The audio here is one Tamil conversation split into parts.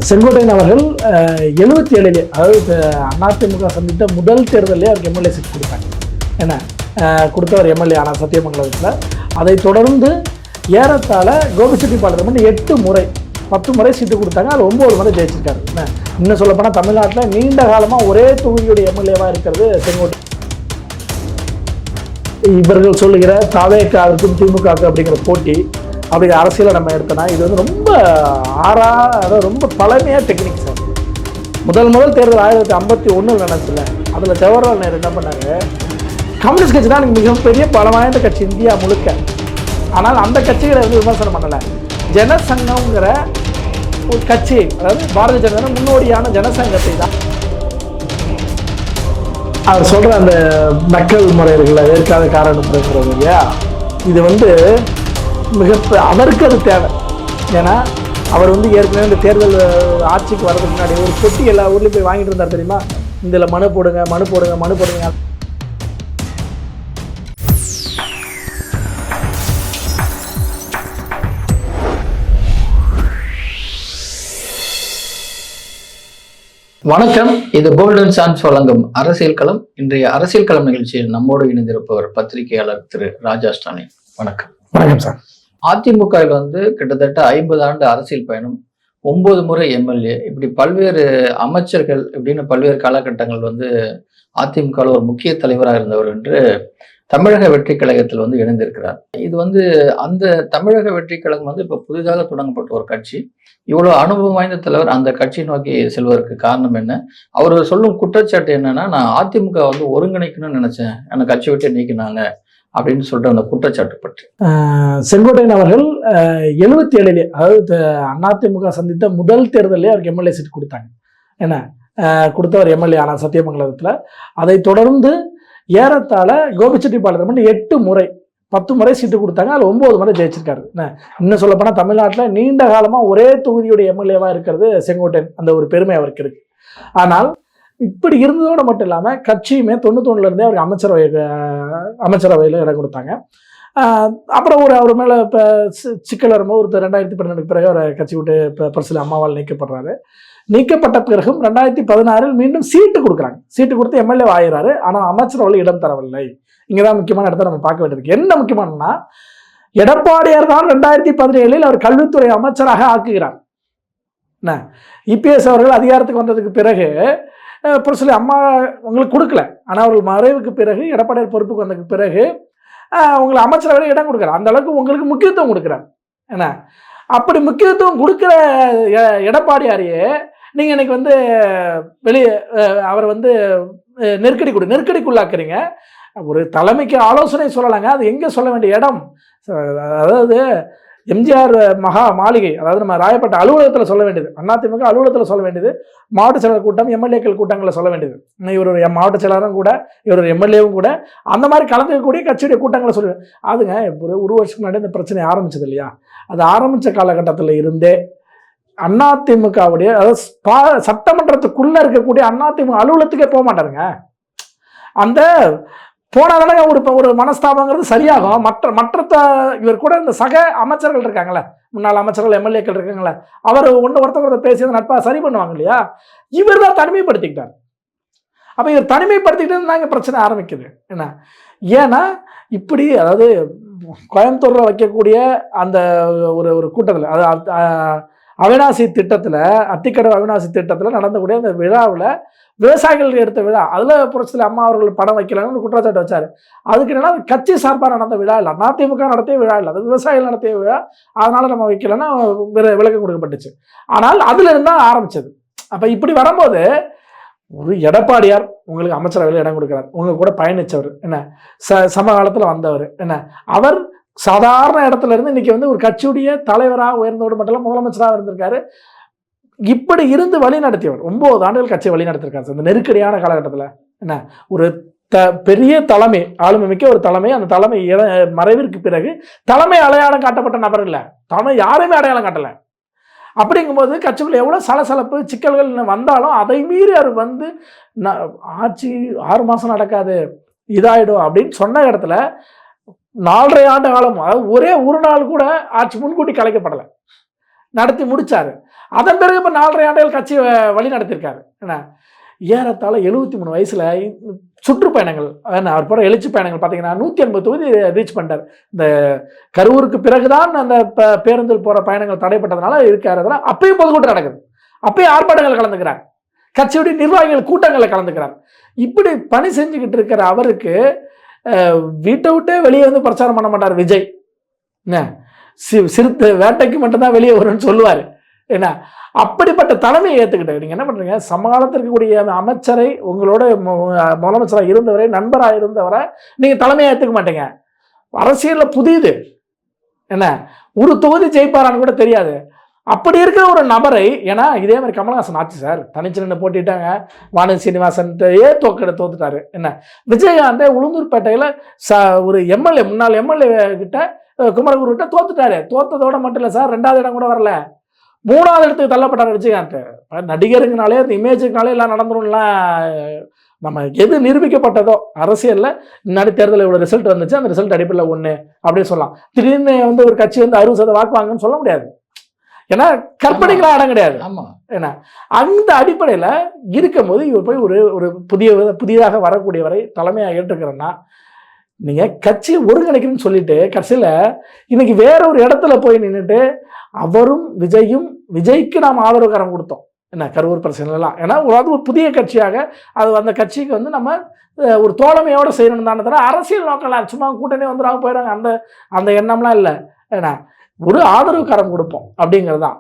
செங்கோட்டையன் அவர்கள் 77 அதாவது அதிமுக சந்தித்த முதல் தேர்தலே அவருக்கு எம்எல்ஏ சீட் கொடுத்தாங்க. ஏன்னா கொடுத்தவர் எம்எல்ஏ ஆனால் சத்தியமங்கலத்தில். அதை தொடர்ந்து ஏறத்தாழ கோபிச்செட்டிப்பாளையத்தில் 8 முறை 10 முறை சீட்டு கொடுத்தாங்க. அது 9 முறை ஜெயிச்சிருக்காரு. இன்னும் சொல்லப்போனால் தமிழ்நாட்டில் நீண்ட காலமாக ஒரே தொகுதியுடைய எம்எல்ஏவாக இருக்கிறது செங்கோட்டை. இவர்கள் சொல்லுகிற தாவேக்காவுக்கும் திமுகவுக்கு அப்படிங்கிற போட்டி அப்படிங்கிற அரசியலை நம்ம எடுத்தோன்னா இது வந்து ரொம்ப அதாவது ரொம்ப பழமையாக டெக்னிக் சார். முதல் தேர்தல் 1951 நடந்துச்சுல, அதில் ஜவஹர்லால் நேரு என்ன பண்ணாங்க, கம்யூனிஸ்ட் கட்சி தான் மிகப்பெரிய பலம் வாய்ந்த கட்சி இந்தியா முழுக்க. ஆனால் அந்த கட்சிகளை வந்து விமர்சனம் பண்ணலை. ஜனசங்கம்ங்கிற ஒரு கட்சி, அதாவது பாரதிய ஜனதா முன்னோடியான ஜனசங்கத்தை தான் அவர் சொல்கிற அந்த மக்கள் முறைகளை ஏற்காத காரணப்படுகிறது இல்லையா. இது வந்து அவருக்கு அது தேவை. ஏன்னா அவர் வந்து ஏற்கனவே இந்த தேர்தல் ஆட்சிக்கு வர்றதுக்கு முன்னாடி ஒரு பெட்டி எல்லா ஊர்லேயும் போய் வாங்கிட்டு இருந்தார் தெரியுமா. இதில் மனு போடுங்க. வணக்கம். இது கோல்டன் சான்ஸ் வழங்கும் அரசியல் களம். இன்றைய அரசியல் களம் நிகழ்ச்சியில் நம்மோடு இணைந்திருப்பவர் பத்திரிகையாளர் திரு ராஜா ஸ்டாலின். வணக்கம். வணக்கம் சார். அதிமுகவில் வந்து கிட்டத்தட்ட 50 ஆண்டு அரசியல் பயணம், 9 முறை எம்எல்ஏ, இப்படி பல்வேறு அமைச்சர்கள் இப்படின்னு பல்வேறு காலகட்டங்கள் வந்து அதிமுகவில் ஒரு முக்கிய தலைவராக இருந்தவர் என்று தமிழக வெற்றி கழகத்தில் வந்து இணைந்திருக்கிறார். இது வந்து அந்த தமிழக வெற்றி கழகம் வந்து இப்போ புதிதாக தொடங்கப்பட்ட ஒரு கட்சி. இவ்வளவு அனுபவம் வாய்ந்த தலைவர் அந்த கட்சியை நோக்கி செல்வதற்கு காரணம் என்ன? அவர் சொல்லும் குற்றச்சாட்டு என்னன்னா, நான் அதிமுக வந்து ஒருங்கிணைக்கணும்னு நினைச்சேன், எனக்கு கட்சி விட்டு நீக்கினாங்க அப்படின்னு சொல்லிட்டு அந்த குற்றச்சாட்டு பற்றி. செங்கோட்டையன் அவர்கள் 77 அதாவது அதிமுக சந்தித்த முதல் தேர்தலே அவருக்கு எம்எல்ஏ சீட் கொடுத்தாங்க. ஏன்னா கொடுத்தவர் எம்எல்ஏ ஆனால் சத்தியமங்கலத்தில். அதை தொடர்ந்து ஏறத்தாழ கோபிச்செட்டிப்பாளையத்தில் 8 முறை 10 முறை சீட்டு கொடுத்தாங்க. அதில் 9 முறை ஜெயிச்சிருக்காரு. இன்னும் சொல்லப்போனால் தமிழ்நாட்டில் நீண்ட காலமாக ஒரே தொகுதியுடைய எம்எல்ஏவாக இருக்கிறது செங்கோட்டையன். அந்த ஒரு பெருமை அவருக்கு இருக்கு. ஆனால் இப்படி இருந்ததோடு மட்டும் இல்லாமல் கட்சியுமே 91 அவருக்கு அமைச்சரவையில் இடம் கொடுத்தாங்க. அப்புறம் அவர் மேலே இப்போ சிக்கல் வரும்போது 2012 பிறகு அவர் கட்சி விட்டு இப்போ பரிசில் அம்மாவால் நீக்கப்படுறாரு. நீக்கப்பட்ட பிறகும் 2016 மீண்டும் சீட்டு கொடுக்குறாங்க. சீட்டு கொடுத்து எம்எல்ஏ ஆகிறாரு. ஆனால் அமைச்சரவையில் இடம் தரவில்லை. இங்கே தான் முக்கியமான இடத்த நம்ம பார்க்க வேண்டியது. என்ன முக்கியமானன்னா, எடப்பாடியார் தான் 2017 அவர் கல்வித்துறை அமைச்சராக ஆக்குகிறார். என்ன இபிஎஸ் அவர்கள் அதிகாரத்துக்கு வந்ததுக்கு பிறகு புரட்சி அம்மா உங்களுக்கு கொடுக்கல. ஆனால் அவர்கள் மறைவுக்கு பிறகு எடப்பாடியார் பொறுப்புக்கு வந்ததுக்கு பிறகு உங்களுக்கு அமைச்சரவையில் இடம் கொடுக்குறார். அந்த அளவுக்கு உங்களுக்கு முக்கியத்துவம் கொடுக்குறார். என்ன அப்படி முக்கியத்துவம் கொடுக்குற எடப்பாடியாரையே நீங்கள் இன்னைக்கு வந்து வெளியே அவரை வந்து நெருக்கடிக்குள்ளாக்குறீங்க. ஒரு தலைமைக்கு ஆலோசனை சொல்லலாங்க, அது எங்கே சொல்ல வேண்டிய இடம்? அதாவது எம்ஜிஆர் மகா மாளிகை, அதாவது நம்ம ராயப்பட்ட அலுவலகத்தில் சொல்ல வேண்டியது, அதிமுக அலுவலகத்தில் சொல்ல வேண்டியது, மாவட்ட செயலர் கூட்டம் எம்எல்ஏக்கள் கூட்டங்களில் சொல்ல வேண்டியது. இவர் ஒரு மாவட்ட செயலரும் கூட, இவர் ஒரு எம்எல்ஏவும் கூட அந்த மாதிரி கலந்துக்கக்கூடிய கட்சியுடைய கூட்டங்களை சொல்லுவேன். அதுங்க ஒரு வருஷத்துக்கு முன்னாடி இந்த பிரச்சனை ஆரம்பிச்சது இல்லையா. அது ஆரம்பித்த காலகட்டத்தில் இருந்தே அதிமுகவுடைய, அதாவது சட்டமன்றத்துக்குள்ளே இருக்கக்கூடிய அதிமுக அலுவலகத்துக்கே போக மாட்டாருங்க. அந்த போனாதானே ஒரு மனஸ்தாபங்கிறது சரியாகும். மற்ற இவர் கூட இந்த சக அமைச்சர்கள் இருக்காங்களே, முன்னாள் அமைச்சர்கள் எம்எல்ஏக்கள் இருக்காங்களே, அவர் ஒருத்தர் பேசி நட்பாக சரி பண்ணுவாங்க இல்லையா. இவர் தான் தனிமைப்படுத்திக்கிட்டார். அப்போ இவர் தனிமைப்படுத்திக்கிட்டு தான் இங்கே பிரச்சனை ஆரம்பிக்குது. ஏன்னா இப்படி, அதாவது கோயம்புத்தூரில் வைக்கக்கூடிய அந்த ஒரு கூட்டத்தில், அது அவிநாசி திட்டத்தில், அத்திக்கடவு அவிநாசி திட்டத்தில் நடந்தக்கூடிய அந்த விழாவில் விவசாயிகள் எடுத்த விழா, அதில் புரட்சியில் அம்மா அவர்கள் படம் வைக்கலாம்னு குற்றச்சாட்டு வச்சார். அதுக்கு என்னன்னா, கட்சி சார்பாக நடந்த விழா இல்லை, அதிமுக நடத்திய விழா இல்லை, அது விவசாயிகள் நடத்திய விழா, அதனால் நம்ம வைக்கலன்னா விலக்கு கொடுக்கப்பட்டுச்சு. ஆனால் அதில் இருந்தால் ஆரம்பிச்சது. அப்போ இப்படி வரும்போது ஒரு எடப்பாடியார் உங்களுக்கு அமைச்சரவையில் இடம் கொடுக்குறார், உங்கள் கூட பயணித்தவர், என்ன சமகாலத்தில் வந்தவர், என்ன அவர் சாதாரண இடத்துல இருந்து இன்னைக்கு வந்து ஒரு கட்சியுடைய தலைவராக உயர்ந்தோடு மட்டும் இல்லை, முதலமைச்சராக இருந்திருக்காரு. இப்படி இருந்து வழி நடத்தியவர் 9 ஆண்டுகள் கட்சியை வழி நடத்திருக்காரு. அந்த நெருக்கடியான காலகட்டத்தில் என்ன ஒரு பெரிய தலைமை, ஆளுமை மிக்க ஒரு தலைமை, அந்த தலைமை மறைவிற்கு பிறகு தலைமை அடையாளம் காட்டப்பட்ட நபர் இல்லை, தலைமை யாரையுமே அடையாளம் காட்டலை. அப்படிங்கும்போது கட்சிக்குள்ள எவ்வளோ சலசலப்பு சிக்கல்கள் வந்தாலும் அதை மீறி அவர் வந்து ஆட்சி 6 மாதம் நடக்காது, இதாயிடும் அப்படின்னு சொன்ன இடத்துல 4.5 ஆண்டு காலம், அதாவது ஒரே ஒரு நாள் கூட ஆட்சி முன்கூட்டி கலைக்கப்படலை, நடத்தி முடிச்சாரு. அதன் பிறகு இப்போ 4.5 ஆண்டுகள் கட்சி வழி நடத்தியிருக்காரு. என்ன ஏறத்தாழ 73 வயசுல சுற்றுப்பயணங்கள், அவர் போகிற எழுச்சி பயணங்கள் பார்த்தீங்கன்னா 180 தொகுதி ரீச் பண்ணிட்டார். இந்த கரூருக்கு பிறகுதான் அந்த பேருந்தில் போகிற பயணங்கள் தடைப்பட்டதுனால இருக்காரு. அதெல்லாம் அப்பயும் பொதுக்கூட்டம் நடக்குது, அப்பயும் ஆர்ப்பாட்டங்கள் கலந்துக்கிறார், கட்சியுடைய நிர்வாகிகள் கூட்டங்களில் கலந்துக்கிறார். இப்படி பணி செஞ்சுக்கிட்டு இருக்கிற அவருக்கு வீட்டை விட்டே வெளியே வந்து பிரச்சாரம் பண்ண மாட்டார் விஜய். என்ன சிறுத்தை வேட்டைக்கு மட்டும்தான் வெளியே வரும்னு சொல்லுவார். என்ன அப்படிப்பட்ட தலைமையை ஏற்றுக்கிட்டு நீங்கள் என்ன பண்ணுறீங்க, சமகாலத்தில் இருக்கக்கூடிய அமைச்சரை, உங்களோட முதலமைச்சராக இருந்தவரை, நண்பராக இருந்தவரை நீங்கள் தலைமையை ஏற்றுக்க மாட்டீங்க. அரசியலில் புதியது என்ன, ஒரு தொகுதி ஜெயிப்பாரான்னு கூட தெரியாது. அப்படி இருக்கிற ஒரு நபரை, ஏன்னா இதே மாதிரி கமல்ஹாசன் ஆச்சு சார், தனிச்சு நின்று போட்டிட்டாங்க, வானதி சீனிவாசன்ட்டையே தோத்துட்டாரு. என்ன விஜயகாந்த் உளுந்தூர்பேட்டையில் ஒரு எம்எல்ஏ, முன்னாள் எம்எல்ஏ கிட்ட, குமரகுரு கிட்ட தோத்துட்டாரு. தோத்ததோட மட்டும் இல்லை சார், 2வது இடம் கூட வரல, 3வது இடத்துக்கு தள்ளப்பட்டார் விஜயகாந்த். நடிகருங்கனாலே அந்த இமேஜுக்குனாலே எல்லாம் நடந்துரும்லாம், நம்ம எது நிரூபிக்கப்பட்டதோ அரசியலில் முன்னாடி தேர்தலில் இவ்வளோ ரிசல்ட் வந்துச்சு, அந்த ரிசல்ட் அடிப்படையில் ஒன்று அப்படின்னு சொல்லலாம். திடீர்னு வந்து ஒரு கட்சி வந்து 60% வாக்கு வாங்குன்னு சொல்ல முடியாது, ஏன்னா கற்பனைகளாக இடம் கிடையாது. ஏன்னா அந்த அடிப்படையில் இருக்கும்போது இவர் போய் ஒரு புதியதாக வரக்கூடியவரை தலைமையாக ஏற்றுக்கிறேன்னா, நீங்கள் கட்சி ஒருங்கிணைக்கணும்னு சொல்லிட்டு கடைசியில் இன்னைக்கு வேற ஒரு இடத்துல போய் நின்றுட்டு அவரும் விஜயும், விஜய்க்கு நாம் ஆதரவுக்காரம் கொடுத்தோம் என்ன கரூர் பிரச்சனைலாம், ஏன்னா அது ஒரு புதிய கட்சியாக அது அந்த கட்சிக்கு வந்து நம்ம ஒரு தோழமையோடு செய்யணும் தானே தவிர அரசியல் நோக்கலாம், சும்மா கூட்டணி வந்துடுறாங்க போயிடுறாங்க, அந்த எண்ணம்லாம் இல்லை. ஏன்னா ஒரு ஆதரவுக்காரம் கொடுப்போம் அப்படிங்கிறது தான்.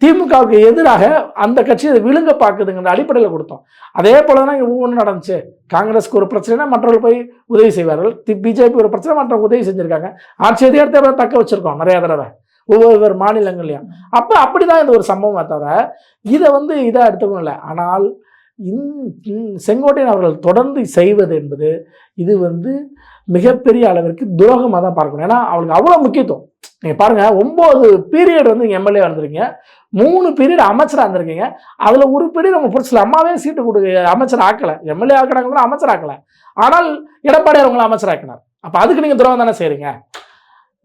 திமுகவுக்கு எதிராக அந்த கட்சி அதை விழுங்க பார்க்குதுங்கிற அடிப்படையில் கொடுத்தோம். அதே போல தான் இங்கே ஒவ்வொன்றும் நடந்துச்சு. காங்கிரஸ்க்கு ஒரு பிரச்சனைனா மற்றவர்கள் போய் உதவி செய்வார்கள், பிஜேபி ஒரு பிரச்சனை மற்றவங்க உதவி செஞ்சுருக்காங்க, ஆட்சி அதிகாரத்தை தக்க வச்சுருக்கோம் நிறையா தடவை ஒவ்வொரு மாநிலங்கள்லையும். அப்போ அப்படி தான் இந்த ஒரு சம்பவம் தவிர இதை வந்து இதாக எடுத்துக்கணும் இல்லை. ஆனால் செங்கோட்டையன் அவர்கள் தொடர்ந்து செய்வது என்பது இது வந்து மிகப்பெரிய அளவிற்கு துரோகமாக தான் பார்க்கணும். ஏன்னா அவங்களுக்கு அவ்வளோ முக்கியத்துவம். நீங்கள் பாருங்கள், 9 பீரியட் வந்து நீங்கள் எம்எல்ஏ வந்திருக்கீங்க, 3 பீரியட் அமைச்சராக இருந்திருக்கீங்க. அதில் ஒரு பீரியட் நம்ம பிடிச்சல அம்மாவே சீட்டு கொடுக்க அமைச்சர் ஆக்கலை, எம்எல்ஏ ஆக்கினாங்கன்னா அமைச்சர் ஆக்கலை, ஆனால் எடப்பாடியார் உங்களை அமைச்சர் ஆக்கினார். அப்போ அதுக்கு நீங்கள் துரோகம் தானே செய்கிறீங்க.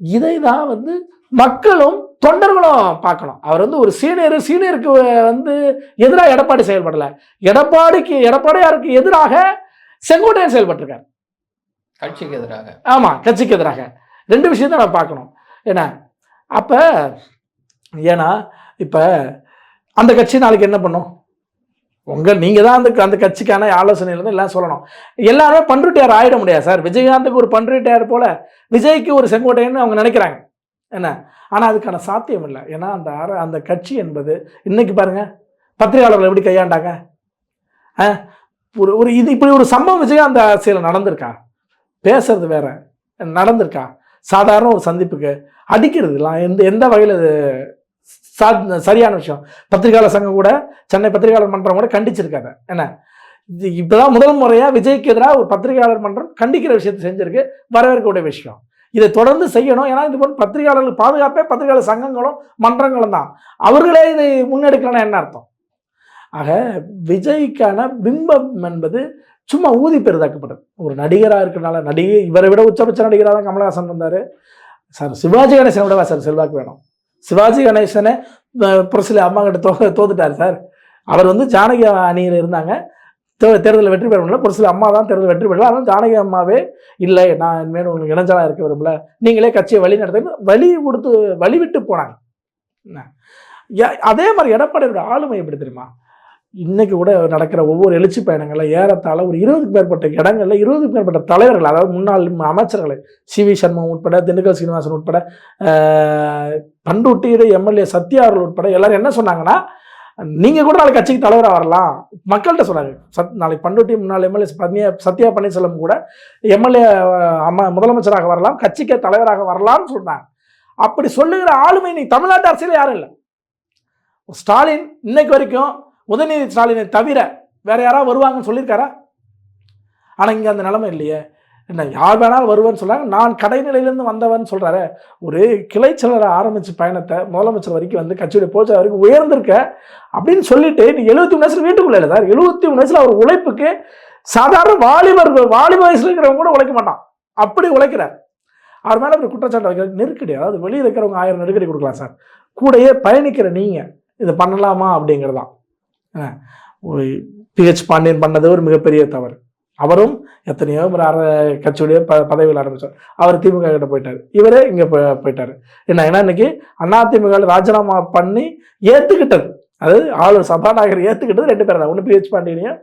இதை தான் வந்து மக்களும் தொண்டர்களும் பார்க்கணும். அவர் வந்து ஒரு சீனியருக்கு வந்து எதிராக எடப்பாடி செயல்படலை, எடப்பாடியாருக்கு எதிராக செங்கோட்டையன் செயல்பட்டிருக்கார், கட்சிக்கு எதிராக. ஆமாம், கட்சிக்கு எதிராக. 2 விஷயத்தை நம்ம பார்க்கணும். ஏன்னா அப்போ ஏன்னா இப்போ அந்த கட்சி நாளைக்கு என்ன பண்ணும், நீங்கள் தான் அந்த கட்சிக்கான ஆலோசனையிலேருந்து எல்லாம் சொல்லணும். எல்லாருமே பண்ருட்டியார் ஆகிட முடியாது சார். விஜயகாந்துக்கு ஒரு பண்ருட்டியார் போல விஜய்க்கு ஒரு செங்கோட்டையன்னு அவங்க நினைக்கிறாங்க என்ன, ஆனால் அதுக்கான சாத்தியம் இல்லை. ஏன்னா அந்த கட்சி என்பது இன்னைக்கு பாருங்க பத்திரிகையாளர்கள் எப்படி கையாண்டாங்க. இது இப்படி ஒரு சம்பவம் விஜயகாந்த் அரசியல் நடந்திருக்கா, பேசுறது வேற நடந்திருக்கா, சாதாரண ஒரு சந்திப்புக்கு அடிக்கிறதுலாம் எந்த வகையில் சரியான விஷயம். பத்திரிகையாளர் சங்கம் கூட, சென்னை பத்திரிகையாளர் மன்றம் கூட கண்டிச்சிருக்காங்க. என்ன இது இப்போதான் முதல் முறையாக விஜய்க்கு எதிராக ஒரு பத்திரிகையாளர் மன்றம் கண்டிக்கிற விஷயத்தை செஞ்சிருக்கு, வரவேற்கக்கூடிய விஷயம். இதை தொடர்ந்து செய்யணும். ஏன்னா இது போன்ற பத்திரிகையாளர்கள் பாதுகாப்பே பத்திரிகையாளர் சங்கங்களும் மன்றங்களும் தான். அவர்களே இதை முன்னெடுக்கலன்னா என்ன அர்த்தம்? ஆக விஜய்க்கான பிம்பம் என்பது சும்மா ஊதி பெரிதாக்கப்பட்டது. ஒரு நடிகராக இருக்கிறனால, இவரை விட உச்சபட்ச நடிகராக தான் கமல்ஹாசன் வந்தார் சார். சிவாஜி கணேசனை விடவா சார் செல்வாக்கு வேணும்? சிவாஜி கணேசனை புரட்சியில் அம்மா கிட்ட தோத்துட்டார் சார். அவர் வந்து ஜானகி அணியில் இருந்தாங்க, தேர்தலில் வெற்றி பெற முடியல, புரட்சியில் அம்மா தான் தேர்தல் வெற்றி பெறல. அதனால் ஜானகி அம்மாவே இல்லை, நான் இனிமேல் உங்களுக்கு இணைஞ்சலாக இருக்க விரும்பல, நீங்களே கட்சியை வழி நடத்த வழி விட்டு போனாங்க. அதே மாதிரி எடப்பாடியோட ஆளுமை எப்படி தெரியுமா, இன்னைக்கு கூட நடக்கிற ஒவ்வொரு எழுச்சி பயணங்களில் ஏறத்தாழ ஒரு 20க்கு மேற்பட்ட இடங்களில் 20க்கு மேற்பட்ட தலைவர்கள், அதாவது முன்னாள் அமைச்சர்களை, சிவி சண்முகம் உட்பட, திண்டுக்கல் சீனிவாசன் உட்பட, பண்ருட்டியுடைய எம்எல்ஏ சத்யா அவர்கள் உட்பட எல்லாரும் என்ன சொன்னாங்கன்னா, நீங்கள் கூட நாளைக்கு கட்சிக்கு தலைவராக வரலாம் மக்கள்கிட்ட சொன்னாங்க. நாளைக்கு பண்ருட்டி முன்னாள் எம்எல்ஏ சத்யா பன்னீர்செல்வம் கூட எம்எல்ஏ முதலமைச்சராக வரலாம், கட்சிக்கு தலைவராக வரலாம்னு சொன்னாங்க. அப்படி சொல்லுகிற ஆளுமை நீ தமிழ்நாட்டு அரசியல் யாரும் இல்லை. ஸ்டாலின் இன்னைக்கு வரைக்கும் உதயநிதி ஸ்டாலினை தவிர வேற யாராவது வருவாங்கன்னு சொல்லியிருக்காரா? ஆனால் இங்கே அந்த நிலைமை இல்லையே. என்ன யார் வேணாலும் வருவேன்னு சொல்கிறாங்க. நான் கடைநிலையிலேருந்து வந்தவன் சொல்கிறாரு. ஒரு கிளைச்சலரை ஆரம்பித்து பயணத்தை முதலமைச்சர் வரைக்கும் வந்து கட்சியுடைய போச்சா வரைக்கும் உயர்ந்திருக்க அப்படின்னு சொல்லிட்டு நீ 73 வயசுல வீட்டுக்குள்ளே இல்லை சார். 73 வயசுல அவர் உழைப்புக்கு சாதாரண வாலிப வயசுல இருக்கிறவங்க கூட உழைக்க மாட்டான், அப்படி உழைக்கிறார். அவர் மேலே அப்படி குற்றச்சாட்டு வைக்கிற நெருக்கடி, அதாவது வெளியில் இருக்கிறவங்க 1000 நெருக்கடி கொடுக்கலாம் சார், கூடையே பயணிக்கிற நீங்கள் இது பண்ணலாமா அப்படிங்கிறதான். PH பாண்டியன் பண்ணது ஒரு மிகப்பெரிய தவறு. அவரும் எத்தனையோ கட்சியுடைய பதவியில் ஆரம்பித்தார். அவர் திமுக கிட்ட போயிட்டார், இவரே இங்கே போயிட்டார். ஏன்னா இன்னைக்கு அதிமுக ராஜினாமா பண்ணி ஏற்றுக்கிட்டது, அதாவது ஆளுநர் சபாநாயகர் ஏற்றுக்கிட்டது 2 பேர் தான். ஒன்று PH பாண்டியனையும்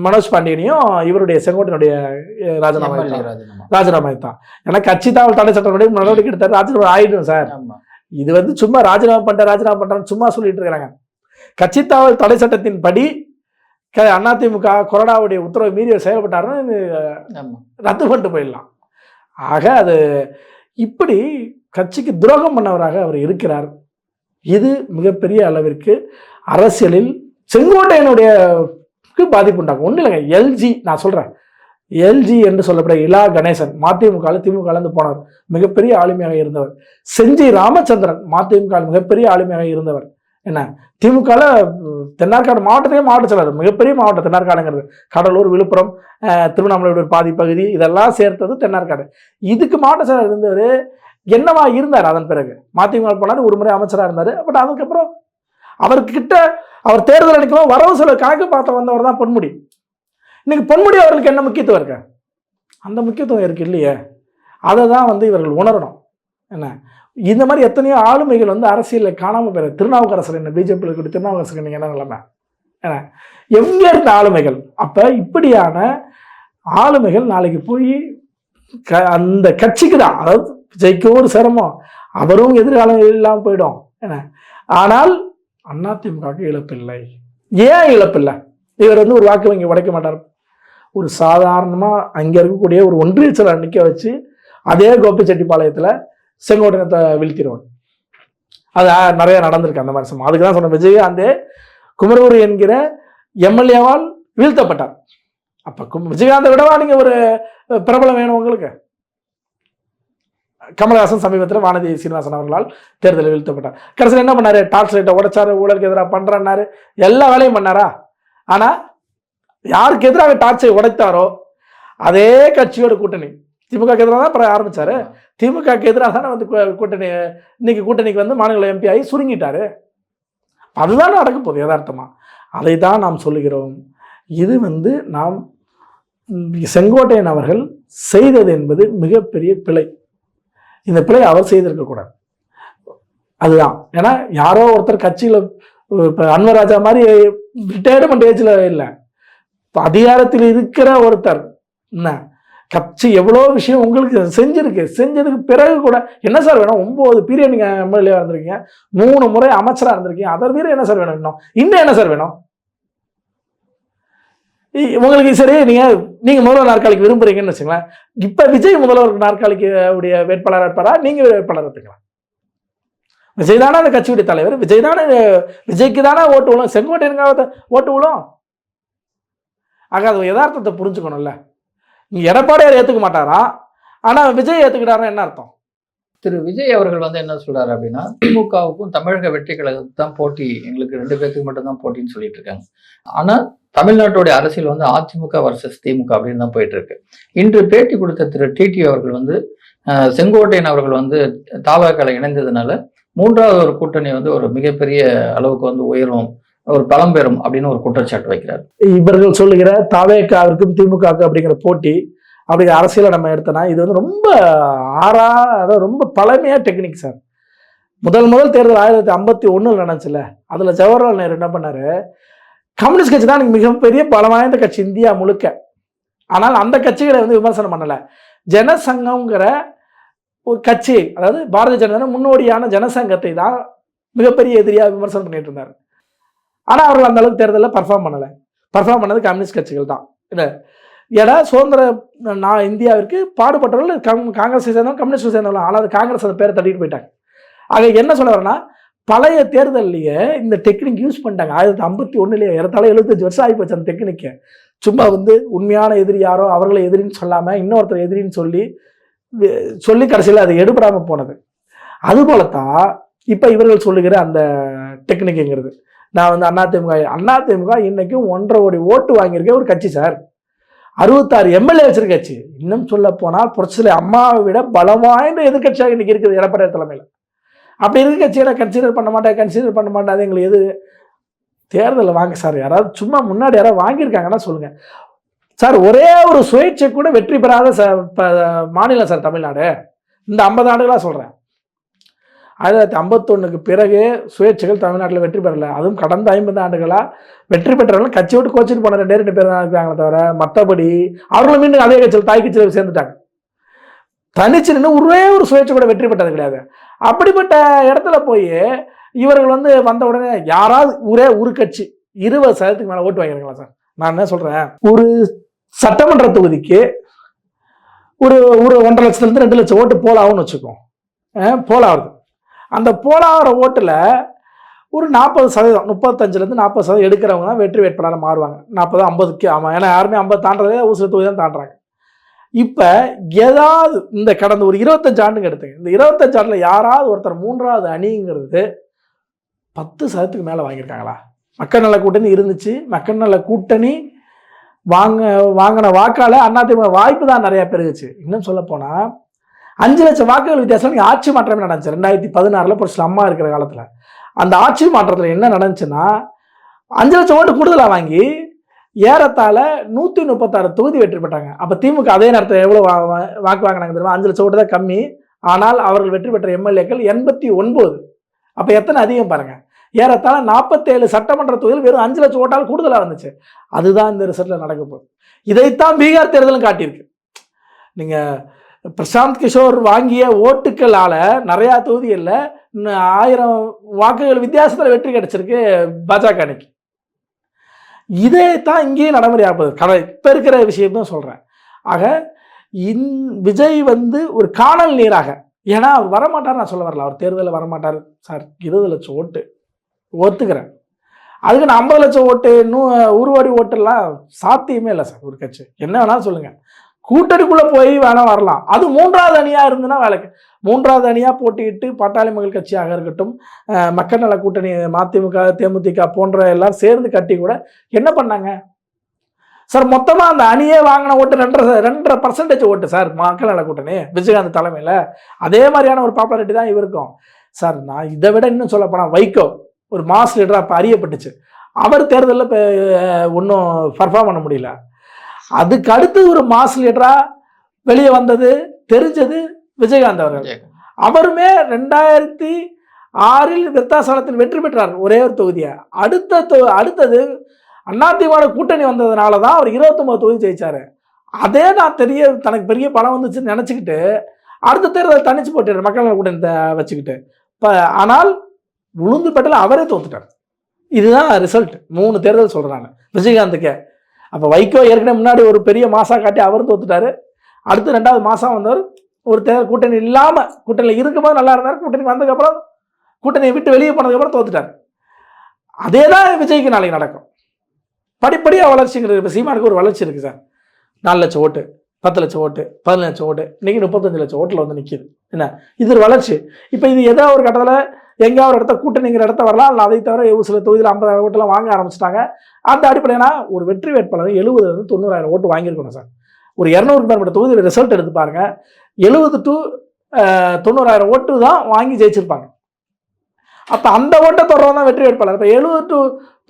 மனோஜ் பாண்டியனையும் இவருடைய செங்கோட்டையினுடைய ராஜினாமா தான். ஏன்னா கட்சி தாவல் தடை சட்டம் நடவடிக்கை எடுத்தாரு, ராஜினாமா ஆயிடும் சார். இது சும்மா ராஜினாமா பண்றேன்னு சும்மா சொல்லிட்டு இருக்கிறாங்க. கட்சி தாவல் தடை சட்டத்தின் படி அதிமுக கொறடாவுடைய உத்தரவை மீறி செயல்பட்டாருன்னு ரத்து பண்ணிட்டு போயிடலாம். ஆக அது இப்படி கட்சிக்கு துரோகம் பண்ணவராக அவர் இருக்கிறார். இது மிகப்பெரிய அளவிற்கு அரசியலில் செங்கோட்டையனுடைய பாதிப்பு உண்டாகும். ஒன்றும் இல்லைங்க, LG நான் சொல்றேன், LG என்று சொல்லப்பட இலா கணேசன் மதிமுக திமுக போனவர், மிகப்பெரிய ஆளுமையாக இருந்தவர். செஞ்சி ராமச்சந்திரன் மதிமுக மிகப்பெரிய ஆளுமையாக இருந்தவர். என்ன திமுக தென்னார்காடு மாவட்டத்திலே மாவட்ட செயலர், மிகப்பெரிய மாவட்டம் தென்னார்காடுங்கிறது. கடலூர், விழுப்புரம், திருவண்ணாமலை பாதி பகுதி இதெல்லாம் சேர்த்தது தென்னார்காடு. இதுக்கு மாவட்ட செயலர் இருந்தவர் என்னவா இருந்தார். அதன் பிறகு மதிமுக போனார், ஒரு முறை அமைச்சராக இருந்தார். பட் அதுக்கப்புறம் அவர்கிட்ட அவர் தேர்தல் அடிக்கும் வரவு செலவு கணக்கு பார்த்த வந்தவர் தான் பொன்முடி. இன்னைக்கு பொன்முடி அவர்களுக்கு என்ன முக்கியத்துவம் இருக்கு? அந்த முக்கியத்துவம் இருக்கு இல்லையே. அதை தான் இவர்கள் உணரணும். என்ன இந்த மாதிரி எத்தனையோ ஆளுமைகள் அரசியலில் காணாமல் போயிரு. திருநாவுக்கரசர் என்ன பிஜேபியில் இருக்கக்கூடிய திருநாவுக்கரசருக்கு நீங்கள் என்ன நிலைமை? ஏன்னா எங்கே இருந்த ஆளுமைகள்? அப்போ இப்படியான ஆளுமைகள் நாளைக்கு போய் அந்த கட்சிக்கு தான், அதாவது விஜய்க்கும் ஒரு சிரமம், அவரும் எதிர்காலம் இல்லாமல் போயிடும். என்ன ஆனால் அதிமுகவுக்கு இழப்பில்லை. ஏன் இழப்பில்லை? இவர் ஒரு வாக்கு வங்கி உடைக்க மாட்டார். ஒரு சாதாரணமாக அங்கே இருக்கக்கூடிய ஒரு ஒன்றிய செயலர் நிற்க வச்சு அதே கோபிச்செட்டிப்பாளையத்தில் செங்கோட்டையனை வீழ்த்திடுவாங்க. அது நிறைய நடந்திருக்கு அந்த மாதிரி சமயம். அதுக்கு தான் சொன்ன விஜயகாந்த் குமரூர் என்கிற MLA-வால் வீழ்த்தப்பட்டார். அப்போ விஜயகாந்தை விடவா நீங்கள் ஒரு பிரபலம் வேணும் உங்களுக்கு? கமலஹாசன் சமீபத்தில் வானதி சீனிவாசன் அவர்களால் தேர்தலில் வீழ்த்தப்பட்டார். கடைசியில் என்ன பண்ணாரு? டார்ச் லைட்டை உடைச்சாரு, ஊழலுக்கு எதிராக பண்றாரு, எல்லா வேலையும் பண்ணாரா? ஆனா யாருக்கு எதிராக டார்ச்சை உடைத்தாரோ அதே கட்சியோட கூட்டணி திமுக எதிராக தான் அப்புறம் ஆரம்பிச்சாரு. திமுக எதிராக தானே கூட்டணி, இன்னைக்கு கூட்டணிக்கு மாநில MP ஆகி சுருங்கிட்டாரு. அதுதான் நடக்க போகுது யதார்த்தமா. அதை தான் நாம் சொல்லுகிறோம். இது நாம் செங்கோட்டையன் அவர்கள் செய்தது என்பது மிகப்பெரிய பிழை. இந்த பிழை அவர் செய்திருக்கக்கூடாது. அதுதான். ஏன்னா யாரோ ஒருத்தர் கட்சியில் இப்போ அன்வர் ராஜா மாதிரி ரிட்டையர்மெண்ட் ஏஜில் இல்லை, இப்போ அதிகாரத்தில் இருக்கிற ஒருத்தர் என்ன கட்சி எவ்வளோ விஷயம் உங்களுக்கு செஞ்சதுக்கு பிறகு கூட என்ன சார் வேணும்? 9 பீரியட் நீங்கள் MLA இருந்திருக்கீங்க, 3 முறை அமைச்சராக இருந்திருக்கீங்க, அதர் வீரம் என்ன சார் வேணும்? இன்னும் என்ன சார் வேணும் உங்களுக்கு? சரி, நீங்க முதல்வர் நாற்காலிக்கு விரும்புறீங்கன்னு வச்சுங்களேன். இப்ப விஜய் முதல்வர் நாற்காலிக்கு உடைய வேட்பாளராக இருப்பாரா? நீங்க வேட்பாளர் இருப்பீங்களா? விஜய் தானே அந்த கட்சியுடைய தலைவர், விஜய் தானே, விஜய்க்கு தானே ஓட்டு விழும், செங்கோட்டையனுக்காக ஓட்டு விழும். ஆக அது யதார்த்தத்தை புரிஞ்சுக்கணும்ல. நீங்க எடப்பாடியார் ஏத்துக்க மாட்டாரா, ஆனா விஜய் ஏத்துக்கிட்டாரா என்ன அர்த்தம்? திரு விஜய் அவர்கள் என்ன சொல்றாரு அப்படின்னா, திமுகவுக்கும் தமிழக வெற்றி கழகத்துக்கு தான் போட்டி, எங்களுக்கு 2 பேருக்கு மட்டும் தான் போட்டின்னு சொல்லிட்டு இருக்காங்க. ஆனா தமிழ்நாட்டுடைய அரசியல் அதிமுக வர்சஸ் திமுக அப்படின்னு தான் போயிட்டு இருக்கு. இன்று பேட்டி கொடுத்த திரு TT அவர்கள் செங்கோட்டையன் அவர்கள் தாவகல இணைந்ததுனால 3வது ஒரு கூட்டணி ஒரு மிகப்பெரிய அளவுக்கு உயரும், ஒரு பலம் பெறும் அப்படின்னு ஒரு குற்றச்சாட்டு வைக்கிறார். இவர்கள் சொல்லுகிற தாவேக்காவிற்கும் திமுக அப்படிங்கிற போட்டி அப்படிங்கிற அரசியலை நம்ம எடுத்தோம்னா இது ரொம்ப அதாவது ரொம்ப பழமையா டெக்னிக் சார். முதல் தேர்தல் 1951 நடந்துச்சுல, அதுல ஜவஹர்லால் நேரு என்ன பண்ணாரு? கம்யூனிஸ்ட் கட்சி தான் மிகப்பெரிய பலம் வாய்ந்த கட்சி இந்தியா முழுக்க. ஆனால் அந்த கட்சிகளை விமர்சனம் பண்ணல. ஜனசங்கம்ங்கிற ஒரு கட்சி, அதாவது பாரதிய ஜனதா முன்னோடியான ஜனசங்கத்தை தான் மிகப்பெரிய எதிரியா விமர்சனம் பண்ணிட்டு இருந்தார். ஆனா அவர்கள் அந்த அளவுக்கு தேர்தலில் பர்ஃபார்ம் பண்ணல. பர்ஃபார்ம் பண்ணது கம்யூனிஸ்ட் கட்சிகள் தான். இல்லை ஏன்னா சுதந்திர இந்தியாவிற்கு பாடுபட்டவர்கள் காங்கிரஸை சேர்ந்தவங்க, கம்யூனிஸ்ட் சேர்ந்தவங்க. ஆனால் அது காங்கிரஸ் அந்த பேரை தட்டிட்டு போயிட்டாங்க. ஆக என்ன சொல்ல வரேன்னா, பழைய தேர்தலையே இந்த டெக்னிக் யூஸ் பண்ணிட்டாங்க. 1951 ஏறத்தாழ 75 வருஷம் ஆகி போச்சு அந்த டெக்னிக்கு. சும்மா உண்மையான எதிரி யாரோ அவர்களை எதிரின்னு சொல்லாமல் இன்னொருத்தர் எதிரின்னு சொல்லி கடைசியில் அது எடுபடாமல் போனது. அதுபோலத்தான் இப்போ இவர்கள் சொல்லுகிற அந்த டெக்னிக்குங்கிறது. நான் அதிமுக இன்னைக்கும் 1.5 கோடி ஓட்டு வாங்கியிருக்க ஒரு கட்சி சார். 66 MLA வச்சிருக்க கட்சி. இன்னும் சொல்ல போனால் புரட்சிலை அம்மாவை விட பலம் வாய்ந்த எதிர்கட்சியாக இன்னைக்கு இருக்குது எடப்பாடி தலைமையில். அப்படி இருக்க கட்சியை கன்சிடர் பண்ண மாட்டேன் அது எங்களுக்கு எது தேர்தலில் வாங்க சார். யாராவது சும்மா முன்னாடி யாராவது வாங்கியிருக்காங்கன்னா சொல்லுங்கள் சார். ஒரே ஒரு சுயேட்சை கூட வெற்றி பெறாத மாநிலம் சார் தமிழ்நாடு. இந்த 50 ஆண்டுகளாக சொல்கிறேன். 1951 பிறகு சுயேட்சைகள் தமிழ்நாட்டில் வெற்றி பெறலை. அதுவும் கடந்த 50 ஆண்டுகளாக வெற்றி பெற்றவர்கள் கட்சி விட்டு கோச்சிட்டு போன 2 பேர் தான் இருக்காங்களே தவிர மற்றபடி அவர்களும் மீண்டும் அதே கட்சியில் தாய் கட்சியில் சேர்ந்துட்டாங்க. தனிச்சு நின்று ஒரே ஒரு சுயேட்சை கூட வெற்றி பெற்றது கிடையாது. அப்படிப்பட்ட இடத்துல போய் இவர்கள் வந்த உடனே யாராவது ஒரே ஒரு கட்சி 20% மேலே ஓட்டு வாங்கிருக்கலாம் சார். நான் என்ன சொல்கிறேன், ஒரு சட்டமன்ற தொகுதிக்கு ஒரு 1.5 லட்சத்துலேருந்து 2 லட்சம் ஓட்டு போலாகும்னு வச்சுக்கோம். போலாகுது. அந்த போலாகிற ஓட்டில் ஒரு 40%, 35% 40% எடுக்கிறவங்க தான் வெற்றி வேட்பாளராக மாறுவாங்க. 40, 50க்கு. ஆமாம், ஏன்னா யாருமே 50 தாண்டதே ஒரு சில தொகுதி தான் தாண்டுறாங்க. இப்போ ஏதாவது இந்த கடந்த ஒரு 25 ஆண்டுங்க எடுத்துங்க. இந்த 25 ஆண்டில் யாராவது ஒருத்தர் 3வது அணிங்கிறது 10%க்கு மேலே வாங்கியிருக்காங்களா? மக்கள் நல கூட்டணி இருந்துச்சு. மக்கள் நல கூட்டணி வாங்கின வாக்கால் அதிமுக வாய்ப்பு தான் நிறையா பெருகுச்சு. இன்னும் சொல்ல போனால் 5 லட்சம் வாக்குகள் வித்தியாசம் ஆட்சி மாற்றமே நடந்துச்சு 2016 புரட்சி அம்மா இருக்கிற காலத்தில். அந்த ஆட்சி மாற்றத்தில் என்ன நடந்துச்சுன்னா 5 லட்சம் ஓட்டு கூடுதலாக வாங்கி ஏறத்தாழ 136 தொகுதி வெற்றி பெற்றாங்க. அப்போ திமுக அதே நேரத்தில் எவ்வளோ வாக்கு வாங்கினாங்க தெரியுமா? 5 லட்சம் ஓட்டு தான் கம்மி. ஆனால் அவர்கள் வெற்றி பெற்ற எம்எல்ஏக்கள் 89. அப்போ எத்தனை அதிகம் பாருங்கள். ஏறத்தாழ 47 சட்டமன்ற தொகுதியில் வெறும் 5 லட்சம் ஓட்டால் கூடுதலாக வந்துச்சு. அதுதான் இந்த ரிசல்ட்டில் நடக்க போகுது. இதைத்தான் பீகார் தேர்தலும் காட்டியிருக்கு. நீங்கள் பிரசாந்த் கிஷோர் வாங்கிய ஓட்டுக்களால் நிறையா தொகுதிகளில் 1000 வாக்குகள் வித்தியாசத்தில் வெற்றி கிடைச்சிருக்கு பாஜக அணிக்கு. இதே தான் இங்கேயும் நடைமுறையாகுது. இப்போ இருக்கிற விஷயம் தான் சொல்கிறேன். ஆக விஜய் ஒரு காணல் நீராக, ஏன்னா அவர் வரமாட்டார் நான் சொல்ல வரல, அவர் தேர்தலில் வரமாட்டார் சார். 20 லட்சம் ஓட்டு ஒத்துக்கிறேன். அதுக்கு நான் 50 லட்சம் ஓட்டு 1 கோடி ஓட்டுலாம் சாத்தியமே இல்லை சார். ஒரு கட்சி என்ன வேணாலும் சொல்லுங்கள், கூட்டணிக்குள்ளே போய் வேணால் வரலாம். அது 3வது அணியாக இருந்துன்னா வேலைக்கு 3வது அணியாக போட்டியிட்டு பாட்டாளி மக்கள் கட்சியாக இருக்கட்டும், மக்கள் நல கூட்டணி மதிமுக தேமுதிக போன்ற எல்லாம் சேர்ந்து கட்டி கூட என்ன பண்ணாங்க சார்? மொத்தமாக அந்த அணியே வாங்கின ஓட்டு 2.5% ஓட்டு சார் மக்கள் நல கூட்டணி விஜயகாந்த் தலைமையில். அதே மாதிரியான ஒரு பாப்புலாரிட்டி தான் இவருக்கும் சார். நான் இதை விட இன்னும் சொல்ல போனால் வைகோ ஒரு மாஸ் லீடராக இப்போ அறியப்பட்டுச்சு. அவர் தேர்தலில் இப்போ ஒன்றும் பர்ஃபார்ம் பண்ண முடியல. அதுக்கு அடுத்து ஒரு மாஸ் லீடராக வெளியே வந்தது தெரிஞ்சது விஜயகாந்த் அவர்கள். அவருமே 2006 விருத்தாசலத்தில் வெற்றி பெற்றார் ஒரே ஒரு தொகுதியை. அடுத்தது அதிமுக கூட்டணி வந்ததுனால தான் அவர் 29 தொகுதி ஜெயிச்சார். அதே நான் தனக்கு பெரிய பணம் வந்துச்சுன்னு நினச்சிக்கிட்டு அடுத்த தேர்தல் தனிச்சு போட்டார் மக்கள் நல கூட்டணி வச்சுக்கிட்டு. ஆனால் உளுந்து பெட்டில் அவரே தோத்துட்டார். இதுதான் ரிசல்ட். 3 தேர்தல் சொல்கிறாங்க விஜயகாந்துக்கே. அப்போ வைகோ ஏற்கனவே முன்னாடி ஒரு பெரிய மாசா காட்டி அவரும் தோத்துட்டாரு. அடுத்து 2வது மாதம் வந்தவர் ஒரு தேர்தல் கூட்டணி இல்லாமல், கூட்டணியில் இருக்கும்போது நல்லா இருந்தார், கூட்டணி வந்ததுக்கப்புறம் கூட்டணியை விட்டு வெளியே போனதுக்கப்புறம் தோத்துட்டார். அதே தான் விஜய்க்கு நாளைக்கு நடக்கும். படிப்படியாக வளர்ச்சிங்கிறது. இப்போ சீமானுக்கு ஒரு வளர்ச்சி இருக்குது சார். 4 லட்சம் ஓட்டு, 10 லட்சம் ஓட்டு, 15 லட்சம் ஓட்டு, இன்றைக்கி 35 லட்சம் ஓட்டில் நிற்கிது. என்ன இது ஒரு வளர்ச்சி. இப்போ இது ஏதோ ஒரு கட்டத்தில் எங்கேயா ஒரு இடத்த கூட்டணிங்கிற இடத்த வரலாம். இல்லை அதை தவிர ஒரு சில தொகுதியில் 50,000 ஓட்டெல்லாம் வாங்க ஆரம்பிச்சிட்டாங்க. அந்த அடிப்படையினா ஒரு வெற்றி வேட்பாளர் 70,000 to 90,000 ஓட்டு வாங்கியிருக்கணும் சார். ஒரு 200 மேற்பட்ட தொகுதியில் ரிசல்ட் எடுத்து பாருங்கள். 70 to 90,000 ஓட்டு தான் வாங்கி ஜெயிச்சிருப்பாங்க. அப்போ அந்த ஓட்டை தொடர்ந்து தான் வெற்றி வேட்பாளர். இப்போ 70 to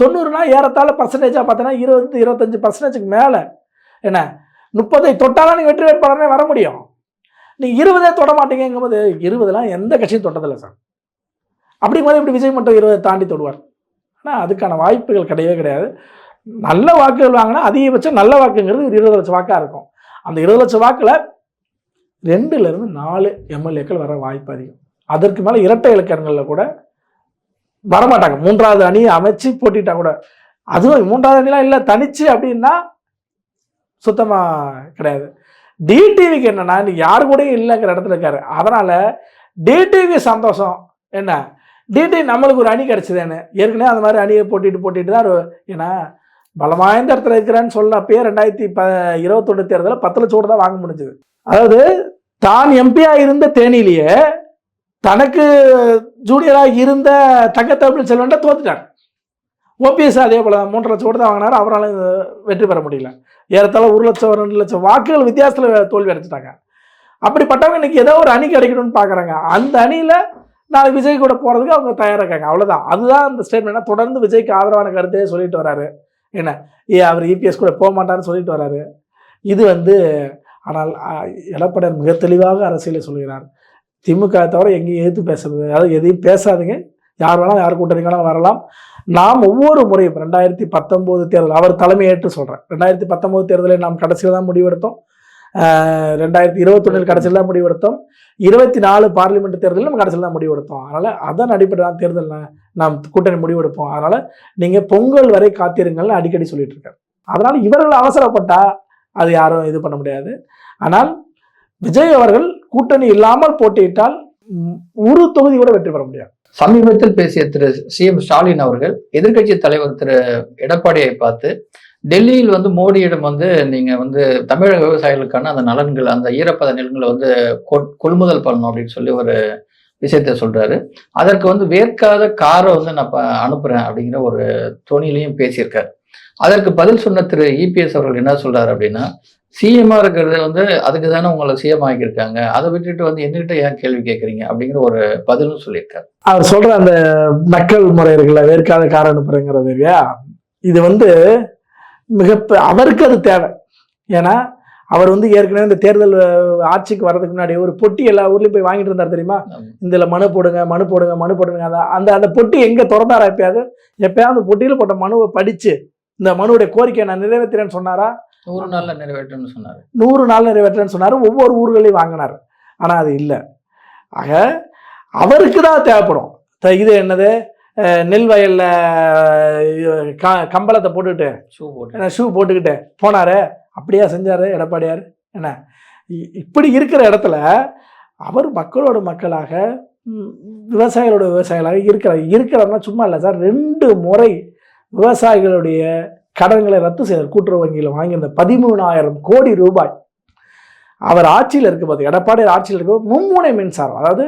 90னா ஏறத்தாழ பர்சன்டேஜாக பார்த்தீங்கன்னா 20-25% மேலே. என்ன 30 தொட்டாலும் நீங்கள் வெற்றி வேட்பாளரே வர முடியும். நீங்கள் 20 தொட மாட்டீங்கும்போது 20லாம் எந்த கட்சியும் தொட்டதில்லை சார். அப்படிங்கும்போது இப்படி விஜய் மட்டும் 20 தாண்டி தொடுவார். ஆனால் அதுக்கான வாய்ப்புகள் கிடையவே கிடையாது. நல்ல வாக்குகள் வாங்கினா அதிகபட்சம் நல்ல வாக்குங்கிறது ஒரு 20 லட்சம் வாக்காக இருக்கும். அந்த 20 லட்சம் வாக்கில் 2லேருந்து 4 எம்எல்ஏக்கள் வர வாய்ப்பு அதிகம். அதற்கு மேலே இரட்டை இலக்கணங்களில் கூட வரமாட்டாங்க. 3வது அணியை அமைச்சு போட்டிட்டா கூட, அதுவும் 3வது அணிலாம் இல்லை தனிச்சு அப்படின்னா சுத்தமாக கிடையாது. டிடிவிக்கு என்னன்னா இன்னைக்கு யாரு கூடயும் இல்லைங்கிற இடத்துல இருக்காரு. அதனால் டிடிவி சந்தோஷம். என்ன டிடி நம்மளுக்கு ஒரு அணி கிடச்சிதேன்னு ஏற்கனவே அந்த மாதிரி அணியை போட்டிட்டு தான். ஏன்னா பலமாய்ந்த இடத்துல இருக்கிறேன்னு சொல்ல அப்பயே 2021 தேர்தலில் 10 லட்சம் ஓட்டு தான் வாங்க முடிஞ்சது. அதாவது தான் எம்பியாக இருந்த தேனியிலேயே தனக்கு ஜூனியராக இருந்த தங்கத்தமிழ் செல்வன்ட்ட தோத்துட்டார். ஓபிஎஸ் அதே போல 3 லட்சம் ஓட்டு தான் வாங்கினார். அவரால் வெற்றி பெற முடியல. ஏறத்தாழ 1 லட்சம் 2 லட்சம் வாக்குகள் வித்தியாசத்தில் தோல்வி அடைச்சிட்டாங்க. அப்படிப்பட்டவங்க இன்னைக்கு ஏதோ ஒரு அணி கிடைக்கணும்னு பார்க்குறாங்க. அந்த அணியில் நாளைக்கு விஜய் கூட போகிறதுக்கு அவங்க தயாராக இருக்காங்க. அவ்வளோதான். அதுதான் அந்த ஸ்டேட்மெண்ட். தொடர்ந்து விஜய்க்கு ஆதரவான கருத்தையே சொல்லிட்டு வராரு. என்ன அவர் இபிஎஸ் கூட போக மாட்டாருன்னு சொல்லிட்டு வராரு. இது ஆனால் எடப்பாடியார் மிக தெளிவாக அரசியலை சொல்கிறார். திமுக தவிர எங்கேயும் எதிர்த்து பேசுறது, அதாவது எதையும் பேசாதீங்க, யார் வேணாலும் யார் கூட்டணி வேணாலும் வரலாம். நாம் ஒவ்வொரு முறையும் 2019 தேர்தல் அவர் தலைமையேற்று சொல்கிறேன். 2019 தேர்தலில் நாம் கடைசியில் தான் முடிவெடுத்தோம். 2021 கடைசியில் தான் முடிவெடுத்தோம். 24 பார்லிமெண்ட் தேர்தலில் நம்ம கடைசியில் தான் முடிவெடுத்தோம். அதனால் அதன் அடிப்படை தான் தேர்தல் நாம் கூட்டணி முடிவெடுப்போம். அதனால் நீங்கள் பொங்கல் வரை காத்திருங்கள்னு அடிக்கடி சொல்லிட்டு இருக்காரு. அதனால் இவர்கள் அவசரப்பட்டால் அது யாரும் இது பண்ண முடியாது. ஆனால் விஜய் அவர்கள் கூட்டணி இல்லாமல் போட்டியிட்டால் ஒரு தொகுதி கூட வெற்றி பெற முடியாது. சமீபத்தில் பேசிய திரு சிஎம் ஸ்டாலின் அவர்கள் எதிர்க்கட்சி தலைவர் திரு எடப்பாடியை பார்த்து டெல்லியில் மோடியிடம் நீங்க தமிழக விவசாயிகளுக்கான அந்த நலன்கள், அந்த ஈரப்பத நிலங்களை கொள்முதல் பண்ணணும் அப்படின்னு சொல்லி ஒரு விஷயத்த சொல்றாரு. அதற்கு வேர்க்காத காரை நான் அனுப்புறேன் அப்படிங்கிற ஒரு தொனிலையும் பேசியிருக்காரு. அதற்கு பதில் சொன்ன திரு இபிஎஸ் அவர்கள் என்ன சொல்றாரு அப்படின்னா, சிஎம்மா இருக்கிறது அதுக்கு தானே உங்களை சிஎம் ஆகியிருக்காங்க, அதை விட்டுட்டு என்கிட்ட ஏன் கேள்வி கேட்குறீங்க அப்படிங்கிற ஒரு பதிலும் சொல்லியிருக்காரு. அவர் சொல்ற அந்த நக்கல் முறை இருக்குல்ல, வேர்க்காத காரை அனுப்புறேங்கிறது இல்லையா, இது அவருக்கு அது தேவை. ஏன்னா அவர் ஏற்கனவே இந்த தேர்தல் ஆட்சிக்கு வர்றதுக்கு முன்னாடி ஒரு பொட்டி எல்லா ஊர்லயும் போய் வாங்கிட்டு இருந்தார் தெரியுமா. இதுல மனு போடுங்க. அந்த அந்த பொட்டி எங்க திறந்தாரா? எப்பயாவது அந்த பொட்டியில போட்ட மனுவை படிச்சு இந்த மனுவுடைய கோரிக்கையை நான் நிறைவேற்றுறேன்னு சொன்னாரா? 100 நாள்ல நிறைவேற்றேன்னு சொன்னாரு. 100 நாள் நிறைவேற்றேன்னு சொன்னாரு. ஒவ்வொரு ஊர்களையும் வாங்கினார். ஆனா அது இல்லை. ஆக அவருக்கு தான் தேவைப்படும். இது என்னது, நெல் வயல்ல கம்பளத்தை போட்டுக்கிட்டு ஷூ போட்டுக்கிட்டு போனாரு. அப்படியா செஞ்சாரு எடப்பாடியார்? என்ன இப்படி இருக்கிற இடத்துல அவர் மக்களோட மக்களாக விவசாயிகளோட விவசாயிகளாக இருக்கிறாருன்னா சும்மா இல்லை சார். 2 முறை விவசாயிகளுடைய கடன்களை ரத்து செய்தார். கூட்டுறவு வங்கியில் வாங்கியிருந்த 13,000 கோடி ரூபாய். அவர் ஆட்சியில் இருக்கும்போது, எடப்பாடியார் ஆட்சியில் இருக்கும்போது மும்முனை மின்சாரம், அதாவது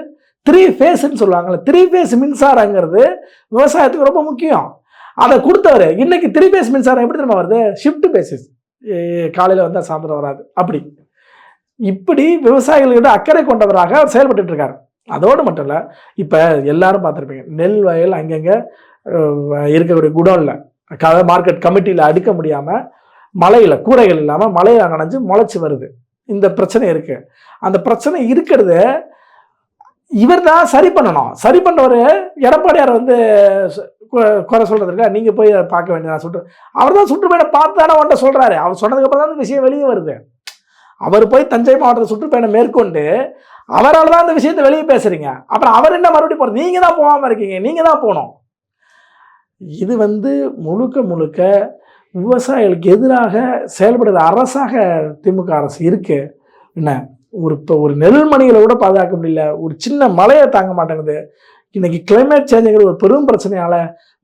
3 ஃபேஸ்ன்னு சொல்லுவாங்கல்ல, 3 ஃபேஸ் மின்சாரங்கிறது விவசாயத்துக்கு ரொம்ப முக்கியம். அதை கொடுத்தவர். இன்னைக்கு 3 ஃபேஸ் மின்சாரம் எப்படி தெரியுமா வருது? ஷிஃப்ட் பேசிஸ், காலையில் வந்தால் சாயந்தரம் வராது. இப்படி விவசாயிகளோட அக்கறை கொண்டவராக அவர் செயல்பட்டு இருக்காரு. அதோடு மட்டும் இல்லை, இப்போ எல்லாரும் பார்த்துருப்பீங்க, நெல் வயல் அங்கங்கே இருக்கக்கூடிய குடோனில், மார்க்கெட் கமிட்டியில் அடுக்க முடியாமல் மழையில், கூரைகள் இல்லாமல் மழையில் நனைஞ்சு முளைச்சி வருது. இந்த பிரச்சனை இருக்குது. அந்த பிரச்சனை இருக்கிறது இவர் தான் சரி பண்ணணும். சரி பண்ணவர் எடப்பாடியார் குறை சொல்கிறதுக்கா நீங்கள் போய் அதை பார்க்க வேண்டியதான். அவர் தான் சுற்றுப்பயணம் பார்த்து தானே அவன்கிட்ட சொல்கிறாரு. அவர் சொன்னதுக்கப்புறம் தான் அந்த விஷயம் வெளியே வருது. அவர் போய் தஞ்சை மாவட்டத்தில் சுற்றுப்பயணம் மேற்கொண்டு அவரால் தான் அந்த விஷயத்தை வெளியே பேசுகிறீங்க. அப்புறம் அவர் என்ன மறுபடியும் போகிறது? நீங்கள் தான் போகாமல் இருக்கீங்க, நீங்கள் தான் போகணும். இது முழுக்க விவசாயிகளுக்கு எதிராக செயல்படுற அரசாக திமுக அரசு இருக்கு. என்ன ஒரு நெல்மணிகளை கூட பாதுகாக்க முடியல, ஒரு சின்ன மழையை தாங்க மாட்டேங்குது. இன்னைக்கு கிளைமேட் சேஞ்சுங்கிற ஒரு பெரும் பிரச்சனையால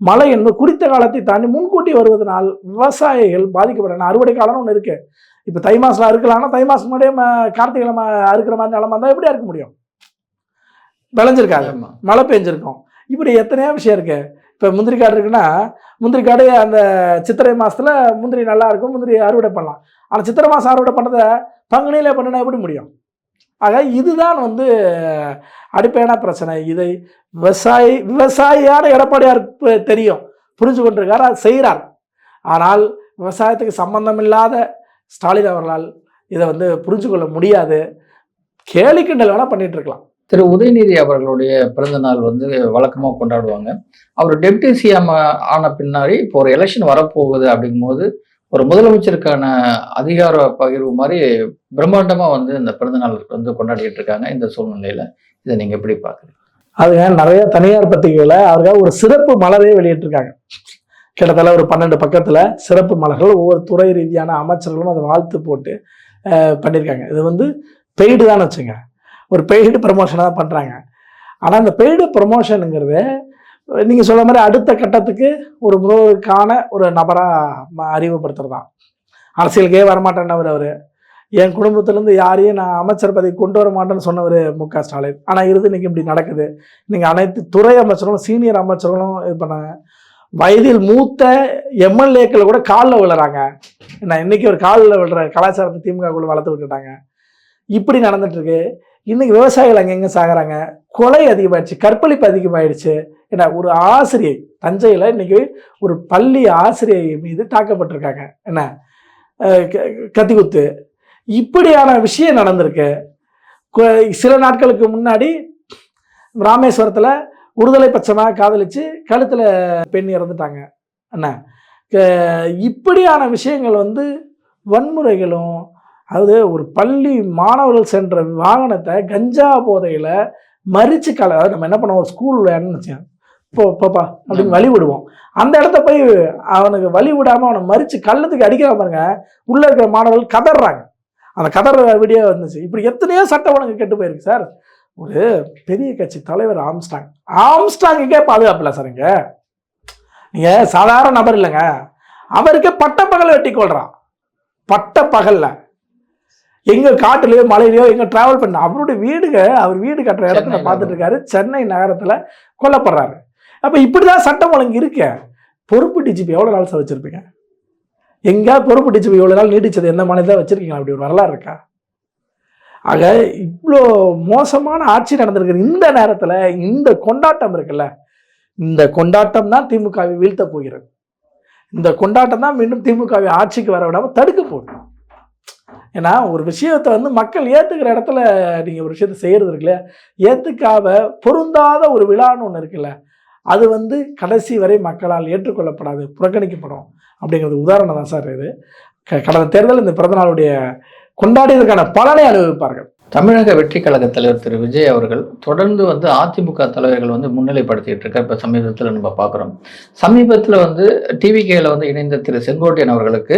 மழை என்பது குறித்த காலத்தை தாண்டி முன்கூட்டி வருவதனால் விவசாயிகள் பாதிக்கப்பட. அறுவடை காலம்னு ஒன்று இருக்கு. இப்போ தை மாசம் அறுக்கலாம்னா தை மாசம் முன்னாடியே கார்த்திகை அறுக்கிற மாதிரி நிலமா இருந்தால் எப்படி அறுக்க முடியும்? விளைஞ்சிருக்காது, மழை பெஞ்சிருக்கும். இப்படி எத்தனையோ விஷயம் இருக்கு. இப்போ முந்திரி காடு இருக்குன்னா, முந்திரி காடு அந்த சித்திரை மாதத்தில் முந்திரி நல்லா இருக்கும், முந்திரி அறுவடை பண்ணலாம். ஆனால் சித்திரை மாதம் அறுவடை பண்ணதை பங்குனியிலே பண்ணினா எப்படி முடியும்? ஆக இதுதான் அடிப்படையான பிரச்சனை. இதை விவசாயியான எடப்பாடியார் தெரியும், புரிஞ்சு கொண்டிருக்கார், அது செய்கிறார். ஆனால் விவசாயத்துக்கு சம்பந்தம் இல்லாத ஸ்டாலின் அவர்களால் இதை புரிஞ்சு கொள்ள முடியாது. கேலி கிண்டல் வேணால் பண்ணிட்டு இருக்கலாம். திரு உதயநிதி அவர்களுடைய பிறந்த நாள் வழக்கமாக கொண்டாடுவாங்க. அவர் டெப்டி சிஎம் ஆன பின்னாடி இப்போ ஒரு எலெக்ஷன் வரப்போகுது அப்படிங்கும்போது ஒரு முதலமைச்சருக்கான அதிகார பகிர்வு மாதிரி பிரம்மாண்டமா இந்த பிறந்த நாள் கொண்டாடிட்டு இருக்காங்க. இந்த சூழ்நிலையில இதை நீங்க எப்படி பாக்குறீங்க? அதுங்க நிறைய தனியார் பத்திரிகைகளை அவர்கள் ஒரு சிறப்பு மலரே வெளியிட்டிருக்காங்க. கிட்டத்தட்ட ஒரு 12 பக்கத்துல சிறப்பு மலர்கள், ஒவ்வொரு துறை ரீதியான அமைச்சர்களும் அதை வாழ்த்து போட்டு பண்ணியிருக்காங்க. இது பெய்டு தான் வச்சுங்க, ஒரு பெய்டு ப்ரமோஷனாக தான் பண்ணுறாங்க. ஆனால் அந்த பெய்டு ப்ரமோஷனுங்கிறது நீங்கள் சொல்ல மாதிரி அடுத்த கட்டத்துக்கு ஒரு முதல்வருக்கான ஒரு நபராக அறிமுகப்படுத்துறது தான். அரசியலுக்கே வரமாட்டேன்னவர் அவர். என் குடும்பத்திலேருந்து யாரையும் நான் அமைச்சர் பதவி கொண்டு வர மாட்டேன்னு சொன்னவர் மு.க. ஸ்டாலின். ஆனால் இன்னைக்கு இப்படி நடக்குது. நீங்கள் அனைத்து துறை அமைச்சர்களும் சீனியர் அமைச்சர்களும் இது பண்ணாங்க. வயதில் மூத்த எம்எல்ஏக்களை கூட காலில் விழுறாங்க. இன்னைக்கு ஒரு காலில் விழுற கலாச்சாரத்தை திமுக குழு வளர்த்து விட்டுட்டாங்க. இப்படி நடந்துட்டு இருக்கு. இன்னைக்கு விவசாயிகள் அங்கெங்கே சாகுறாங்க, கொலை அதிகமாகிடுச்சு, கற்பழிப்பு அதிகமாகிடுச்சு. ஏன்னா ஒரு ஆசிரியை தஞ்சையில் இன்னைக்கு ஒரு பள்ளி ஆசிரியை மீது தாக்கப்பட்டிருக்காங்க, என்ன கத்திக்குத்து. இப்படியான விஷயம் நடந்திருக்கு. சில நாட்களுக்கு முன்னாடி ராமேஸ்வரத்தில் விடுதலை பட்சமாக காதலிச்சு கழுத்தில் பெண் இறந்துட்டாங்க. என்ன இப்படியான விஷயங்கள் வன்முறைகளும், அதாவது ஒரு பள்ளி மாணவர்கள் சென்ற வாகனத்தை கஞ்சா போதையில் மறிச்சு அதாவது நம்ம என்ன பண்ணுவோம், ஒரு ஸ்கூல் வேணும்னு வச்சேன் போப்பா அப்படின்னு வழி விடுவோம். அந்த இடத்த போய் அவனுக்கு வழி விடாமல் அவனை மறித்து கள்ளத்துக்கு அடிக்கிற பாருங்க, உள்ளே இருக்கிற மாணவர்கள் கதறாங்க. அந்த கதற வீடியோ வந்துச்சு. இப்படி எத்தனையோ சட்டம் ஒழுங்கு கெட்டு போயிருக்கு சார். ஒரு பெரிய கட்சி தலைவர் ஆம்ஸ்டாங்குக்கே பாதுகாப்பு இல்லை சார். இங்கே நீங்கள் சாதாரண நபர் இல்லைங்க, அவருக்கே பட்டப்பகல் வெட்டி கொள்றான். பட்ட பகல்ல எங்க காட்டுலையோ மலையிலையோ எங்க டிராவல் பண்ண அவருடைய அவர் வீடு கட்டுற இடத்துல பார்த்துட்டு இருக்காரு, சென்னை நகரத்துல கொல்லப்படுறாரு. அப்ப இப்படிதான் சட்டம் ஒழுங்கு இருக்க. பொறுப்பு டிஜிபி எவ்வளவு நாள் சார் வச்சிருப்பீங்க? எங்க பொறுப்பு டிஜிபி எவ்வளவு நாள் நீடிச்சது எந்த மாநிலத்தில் வச்சிருக்கீங்களா? அப்படி ஒரு வரலாறு இருக்கா? ஆக இவ்வளோ மோசமான ஆட்சி நடந்திருக்கிற இந்த நேரத்துல இந்த கொண்டாட்டம் இருக்குல்ல, இந்த கொண்டாட்டம் தான் திமுகவை வீழ்த்த போகிறது. இந்த கொண்டாட்டம் தான் மீண்டும் திமுகவை ஆட்சிக்கு வர விடாமல் தடுக்க போகுது. ஏன்னா ஒரு விஷயத்தை மக்கள் ஏற்றுக்கிற இடத்துல நீங்கள் ஒரு விஷயத்தை செய்கிறது இருக்குல்ல, ஏற்றுக்காக பொருந்தாத ஒரு விழான்னு ஒன்று இருக்குல்ல, அது கடைசி வரை மக்களால் ஏற்றுக்கொள்ளப்படாது, புறக்கணிக்கப்படும். அப்படிங்கிறது உதாரணம் தான் சார் இது. கடந்த தேர்தல் இந்த பிறந்தநாளுடைய கொண்டாடியதற்கான பலனை அனுபவிப்பார்கள். தமிழக வெற்றி கழக தலைவர் திரு விஜய் அவர்கள் தொடர்ந்து அதிமுக தலைவர்கள் முன்னிலைப்படுத்திட்டு இருக்க. இப்போ சமீபத்தில் நம்ம பார்க்குறோம். சமீபத்தில் டிவிகேல இணைந்த திரு செங்கோட்டையன் அவர்களுக்கு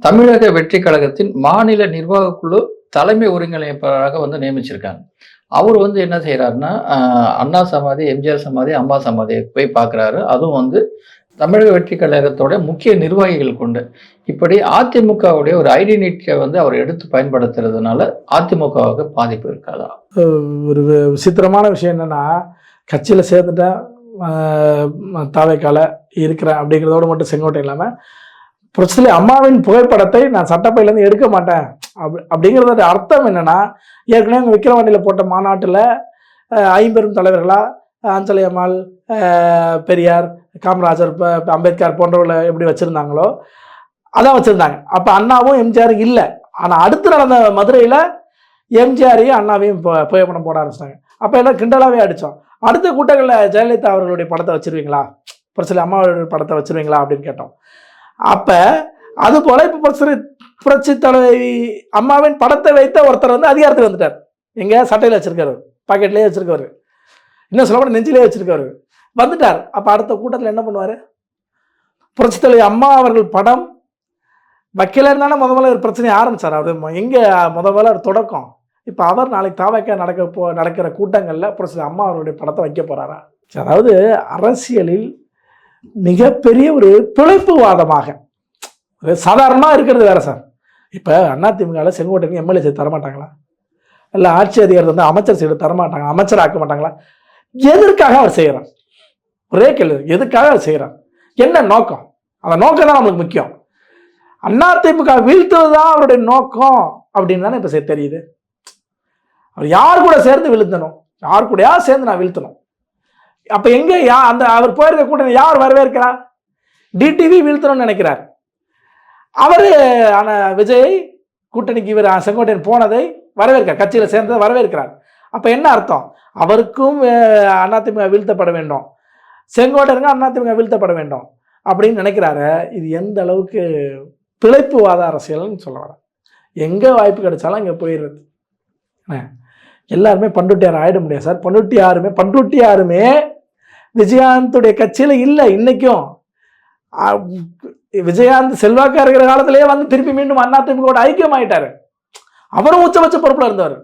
தமிழக வெற்றி கழகத்தின் மாநில நிர்வாக குழு தலைமை ஒருங்கிணைப்பாளராக நியமிச்சிருக்காங்க. அவர் என்ன செய்யறாருன்னா, அண்ணா சமாதி, எம்ஜிஆர் சமாதி, அம்மா சமாதியை போய் பார்க்குறாரு. அதுவும் தமிழக வெற்றி கழகத்தோட முக்கிய நிர்வாகிகள் கொண்டு இப்படி அதிமுகவுடைய ஒரு ஐடென்டிட்டியை அவர் எடுத்து பயன்படுத்துறதுனால அதிமுகவுக்கு பாதிப்பு இருக்காதா? ஒரு விசித்திரமான விஷயம் என்னன்னா, கட்சியில் சேர்ந்துட்டேன், தாவேக்கால இருக்கிறேன் அப்படிங்கிறதோடு மட்டும் செங்கோட்டை இல்லாமல் புரட்சித்தலைவி அம்மாவின் புகைப்படத்தை நான் சட்டப்பையிலேருந்து எடுக்க மாட்டேன் அப்படிங்கிறதோட அர்த்தம் என்னன்னா, ஏற்கனவே விக்கிரவாண்டியில் போட்ட மாநாட்டில் 50 தலைவர்களாக அஞ்சலி அம்மாள், பெரியார், காமராஜர், அம்பேத்கர் போன்றவர்களை எப்படி வச்சுருந்தாங்களோ அதான் வச்சுருந்தாங்க. அப்போ அண்ணாவும் எம்ஜிஆரும் இல்லை. ஆனால் அடுத்து நடந்த மதுரையில் எம்ஜிஆரையும் அண்ணாவையும் புகைப்படம் போட ஆரம்பிச்சிட்டாங்க. அப்போ எல்லாம் கிண்டலாகவே அடித்தோம். அடுத்த கூட்டங்களில் ஜெயலலிதா அவர்களுடைய படத்தை வச்சுருவீங்களா, புரட்சி அம்மாவுடைய படத்தை வச்சுருவீங்களா அப்படின்னு கேட்டோம். அப்போ அதுபோல் இப்போ புரட்சி தலைவி அம்மாவின் படத்தை வைத்த ஒருத்தர் அதிகாரத்துக்கு வந்துட்டார். எங்கே சட்டையில் வச்சுருக்காரு, பாக்கெட்லேயே வச்சுருக்காரு, இன்னும் சொல்லப்பட நெஞ்சிலே வச்சுருக்காரு, வந்துட்டார். அப்போ அடுத்த கூட்டத்தில் என்ன பண்ணுவார்? புரட்சி தலைவி அம்மா அவர்கள் படம் வைக்கலன்னு தானே முதல்ல ஒரு பிரச்சனையை ஆரம்பித்தார். அவர் எங்கே முதல்ல ஒரு தொடக்கம். இப்போ அவர் நாளைக்கு தாவேக்கா நடக்கிற கூட்டங்களில் புரட்சி அம்மா அவர்களுடைய படத்தை வைக்க போகிறாரா? அதாவது அரசியலில் மிகப்பெரிய ஒரு பிழைப்புவாதமாக சாதாரணமாக இருக்கிறது வேற சார். இப்போ அதிமுகவில் செங்கோட்டைக்கு எம்எல்ஏ சீட் தரமாட்டாங்களா? இல்லை ஆட்சி அதிகாரத்தை அமைச்சர் சீடு தரமாட்டாங்க, அமைச்சர் ஆக்க மாட்டாங்களா? எதற்காக அவர் செய்கிறார்? ஒரே கேள்வி, எதுக்காக அவர் செய்கிறார்? என்ன நோக்கம்? அந்த நோக்கம் தான் நம்மளுக்கு முக்கியம். அதிமுக வீழ்த்துவது தான் அவருடைய நோக்கம் அப்படின்னு தானே இப்போ தெரியுது. அவர் யார் கூட சேர்ந்து வீழ்த்தணும், யார் கூடயா சேர்ந்து நான் வீழ்த்தணும். அப்போ எங்கே அந்த அவர் போயிருக்க கூட்டணி யார் வரவேற்கிறா? டிடிவி வீழ்த்தணும்னு நினைக்கிறார். அவர் ஆனால் விஜய் கூட்டணிக்கு இவர் செங்கோட்டையன் போனதை வரவேற்கிறார், கட்சியில் சேர்ந்ததை வரவேற்கிறார். அப்போ என்ன அர்த்தம்? அவருக்கும் அதிமுக வீழ்த்தப்பட வேண்டும், செங்கோட்டையனுக்கும் அதிமுக வீழ்த்தப்பட வேண்டும் அப்படின்னு நினைக்கிறாரு. இது எந்த அளவுக்கு பிழைப்புவாத அரசியல்னு சொல்ல வர. எங்கே வாய்ப்பு கிடைச்சாலும் இங்கே போயிடுறது. எல்லாருமே பண்ருட்டியார் ஆகிட முடியாது சார். பண்ருட்டியாருமே விஜயகாந்துடைய கட்சியில் இல்லை. இன்னைக்கும் விஜயகாந்த் செல்வாக்கா இருக்கிற காலத்திலேயே திருப்பி மீண்டும் அதிமுக ஐக்கியம் ஆயிட்டாரு. அவரும் உச்சபட்ச பொறுப்பில் இருந்தவர்.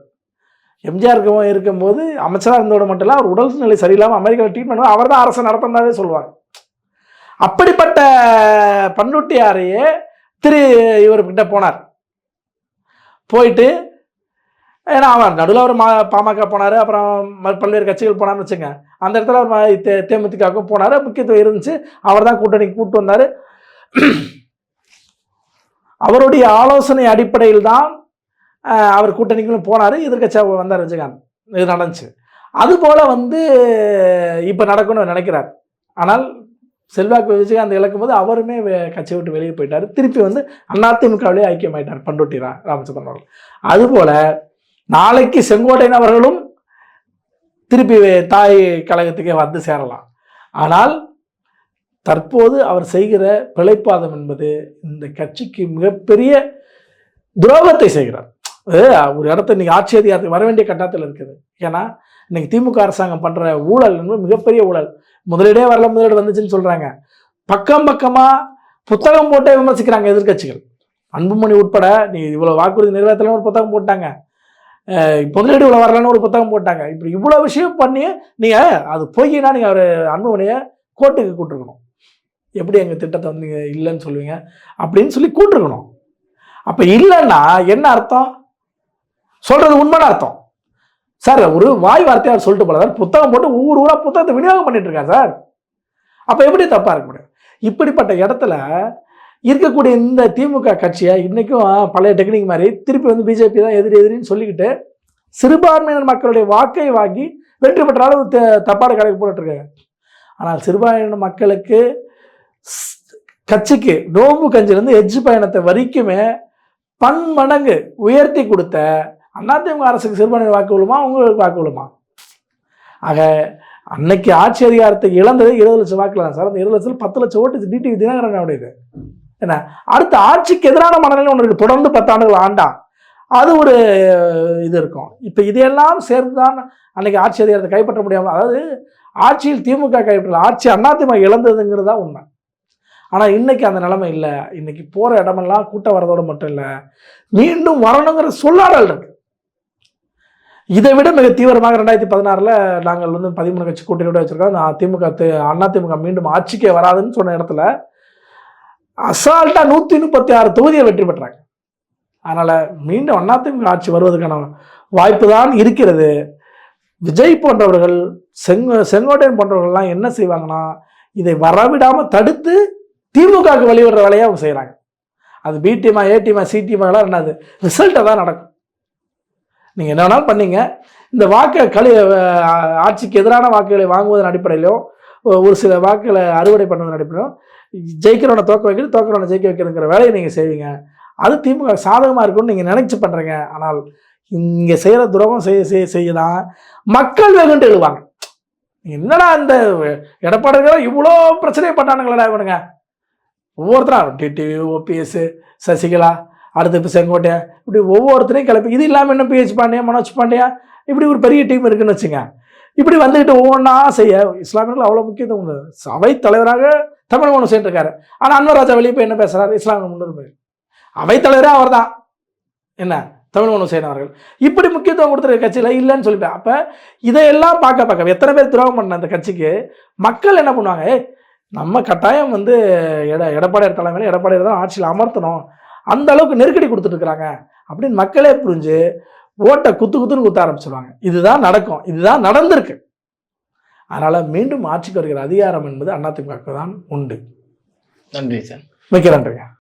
எம்ஜிஆர் இருக்கும்போது அமைச்சராக இருந்தோட மட்டும் இல்லை, அவர் உடல் நிலை சரியில்லாமல் அமெரிக்காவில் ட்ரீட்மெண்ட் அவர் தான் அரசு நடத்தினதாவே சொல்லுவாங்க. அப்படிப்பட்ட பண்ருட்டியாரையே இவர்கிட்ட போனார். போயிட்டு ஏன்னா அவன் நடுவில் அவர் பாமக போனார், அப்புறம் பல்வேறு கட்சிகள் போனார்னு வச்சுங்க. அந்த இடத்துல அவர் தேமுதிகவுக்கும் போனார், முக்கியத்துவம் இருந்துச்சு. அவர் தான் கூட்டணிக்கு கூப்பிட்டு வந்தார். அவருடைய ஆலோசனை அடிப்படையில் தான் அவர் கூட்டணிக்குள்ள போனார், எதிர்க்கட்சியாக வந்தார் விஜயகாந்த். இது நடந்துச்சு. அதுபோல் வந்து இப்போ நடக்கணும்னு நினைக்கிறார். ஆனால் செல்வாக்கு விஜயகாந்த் இழக்கும் போது அவருமே கட்சியை விட்டு வெளியே போயிட்டார். திருப்பி வந்து அதிமுகவிலே ஐக்கியமாயிட்டார் பண்ருட்டி ராமச்சந்திரன் அவர்கள். அதுபோல் நாளைக்கு செங்கோட்டையன் அவர்களும் திருப்பி தாய் கழகத்துக்கே வந்து சேரலாம். ஆனால் தற்போது அவர் செய்கிற பிழைப்பாதம் என்பது இந்த கட்சிக்கு மிகப்பெரிய துரோகத்தை செய்கிறார். ஒரு இடத்த இன்னைக்கு ஆட்சி அதிகாரத்துக்கு வர வேண்டிய கட்டத்தில் இருக்குது. ஏன்னா இன்னைக்கு திமுக அரசாங்கம் பண்ற ஊழல் என்பது மிகப்பெரிய ஊழல். முதலீடே வரல, முதலீடு வந்துச்சுன்னு சொல்றாங்க. பக்கம் பக்கமா புத்தகம் போட்டே விமர்சிக்கிறாங்க எதிர்கட்சிகள். அன்புமணி உட்பட நீ இவ்வளவு வாக்குறுதி நிறைவேற்றலாம் ஒரு புத்தகம் போட்டாங்க, முதலீடு இவ்வளவு வரலன்னு ஒரு புத்தகம் போட்டாங்க. இப்படி இவ்வளவு விஷயம் பண்ணி நீங்க அது பொய்னா நீங்க அவர் அன்புமணியை கோர்ட்டுக்கு கூட்டிருக்கணும். எப்படி எங்க திட்டத்தை வந்து நீங்க இல்லைன்னு சொல்லுவீங்க அப்படின்னு சொல்லி கூட்டிருக்கணும். அப்ப இல்லைன்னா என்ன அர்த்தம்? சொல்றது உண்மையான அர்த்தம். சார் ஒரு வாய் வார்த்தையார் சொல்லிட்டு போல சார், புத்தகம் போட்டு ஊர் ஊரா புத்தகத்தை விநியோகம் பண்ணிட்டு இருக்காங்க சார். அப்ப எப்படி தப்பா இருக்க முடியும்? இப்படிப்பட்ட இடத்துல இருக்கக்கூடிய இந்த திமுக கட்சியை இன்னைக்கும் பழைய டெக்னிக் மாதிரி திருப்பி வந்து பிஜேபி தான் எதிரின்னு சொல்லிக்கிட்டு சிறுபான்மையினர் மக்களுடைய வாக்கை வாங்கி வெற்றி பெற்ற அளவு தப்பான கணக்கு போட்டுருக்காங்க. ஆனால் சிறுபான்மையினர் மக்களுக்கு கட்சிக்கு நோம்பு கஞ்சிலிருந்து எஜ்ஜு பயணத்தை வரைக்குமே பன்மடங்கு உயர்த்தி கொடுத்த அதிமுக அரசுக்கு சிறுபான்மையினர் வாக்கு விழுமா, உங்களுக்கு வாக்கு விழுமா? ஆக அன்னைக்கு ஆட்சி அதிகாரத்தை இழந்தது 20 லட்சம் வாக்குல தான் சார். அந்த 20 லட்சம் 10 லட்சம் ஓட்டு டிடிவி தினகரனுடையது. என்ன அடுத்த ஆட்சிக்கு எதிரான மனநிலை ஒன்று இருக்கு. தொடர்ந்து 10 ஆண்டுகள் ஆண்டா அது ஒரு இது இருக்கும். இப்போ இதையெல்லாம் சேர்ந்துதான் அன்னைக்கு ஆட்சி அதிகாரத்தை கைப்பற்ற முடியாமல், அதாவது ஆட்சியில் திமுக கைப்பற்றல, ஆட்சி அதிமுக இழந்ததுங்கிறது தான் உண்மை. ஆனால் இன்னைக்கு அந்த நிலைமை இல்லை. இன்னைக்கு போகிற இடமெல்லாம் கூட்டம் வரதோடு மட்டும் இல்லை, மீண்டும் வரணுங்கிற சொல்லாடல் இருக்கு. இதை விட மிக தீவிரமாக 2016 நாங்கள் வந்து 13 கட்சி கூட்டணியோட வச்சிருக்கோம். அதிமுக மீண்டும் ஆட்சிக்கே வராதுன்னு சொன்ன இடத்துல அசால்ட்டா 136 தொகுதியை வெற்றி பெற்றாங்க. அதனால மீண்டும் அதிமுக ஆட்சி வருவதற்கான வாய்ப்பு தான் இருக்கிறது. விஜய் போன்றவர்கள் செங்கோட்டையன் போன்றவர்கள்லாம் என்ன செய்வாங்கன்னா, இதை வரவிடாம தடுத்து திமுகவுக்கு வழிவிடுற வேலையை அவங்க செய்கிறாங்க. அது பி டீமா ஏ டீமா சி டீமாலாம் என்னது ரிசல்ட்டை தான் நடக்கும். நீங்கள் என்ன வேணாலும் பண்ணீங்க. இந்த ஆட்சிக்கு எதிரான வாக்குகளை வாங்குவதன் அடிப்படையிலோ ஒரு சில வாக்குகளை அறுவடை பண்ணுவதன் அடிப்படையிலோ ஜெயிக்கிறவனை தோக்க வைக்கிறது, தோக்கிறவனை ஜெயிக்க வைக்கிறதுங்கிற வேலையை நீங்கள் செய்வீங்க. அது திமுக சாதகமாக இருக்கும்னு நீங்கள் நினைச்சு பண்ணுறீங்க. ஆனால் இங்கே செய்கிற துரோகம் செய்ய தான் மக்கள் வெகுண்டு எழுவாங்க. என்னடா இந்த எடப்பாடிகளை இவ்வளோ பிரச்சனையை பண்ணானுங்களா இவனுங்க, ஒவ்வொருத்தரும் டிடிவி ஓபிஎஸ் சசிகலா அடுத்து இப்போ செங்கோட்டையன் இப்படி ஒவ்வொருத்தரையும் கிளப்பி, இது இல்லாமல் இன்னும் பிஹெச் பாண்டியா மனோஜ் பாண்டியா இப்படி ஒரு பெரிய டீம் இருக்குன்னு வச்சுங்க. இப்படி வந்துக்கிட்டு ஒவ்வொன்றா செய்ய இஸ்லாமியர்கள் அவ்வளோ முக்கியத்துவம் உண்டு. அவை தலைவராக தமிழ் சேர்ந்துருக்காரு. ஆனால் அன்வர் ராஜா வெளியே போய் என்ன பேசுறாரு? இஸ்லாமிய முன்னுரிமை அவைத்தலைவரே அவர் தான். என்ன தமிழ் செய்யறவர்கள் இப்படி முக்கியத்துவம் கொடுத்துருக்க கட்சியில் இல்லைன்னு சொல்லிட்டேன். அப்போ இதையெல்லாம் பார்க்க எத்தனை பேர் துரோகம் பண்ண அந்த கட்சிக்கு மக்கள் என்ன பண்ணுவாங்க? நம்ம கட்டாயம் வந்து எடப்பாடியார் தலைமையில் எடப்பாடியார் தான் ஆட்சியில் அமர்த்தணும், அந்த அளவுக்கு நெருக்கடி கொடுத்துட்டு இருக்கிறாங்க அப்படின்னு மக்களே புரிஞ்சு ஓட்டை குத்துன்னு குத்த ஆரம்பிச்சிருவாங்க. இதுதான் நடக்கும், இதுதான் நடந்திருக்கு. அதனால மீண்டும் ஆட்சிக்கு வருகிற அதிகாரம் என்பது அதிமுக தான் உண்டு. நன்றி சார். மிக்க நன்றிங்க.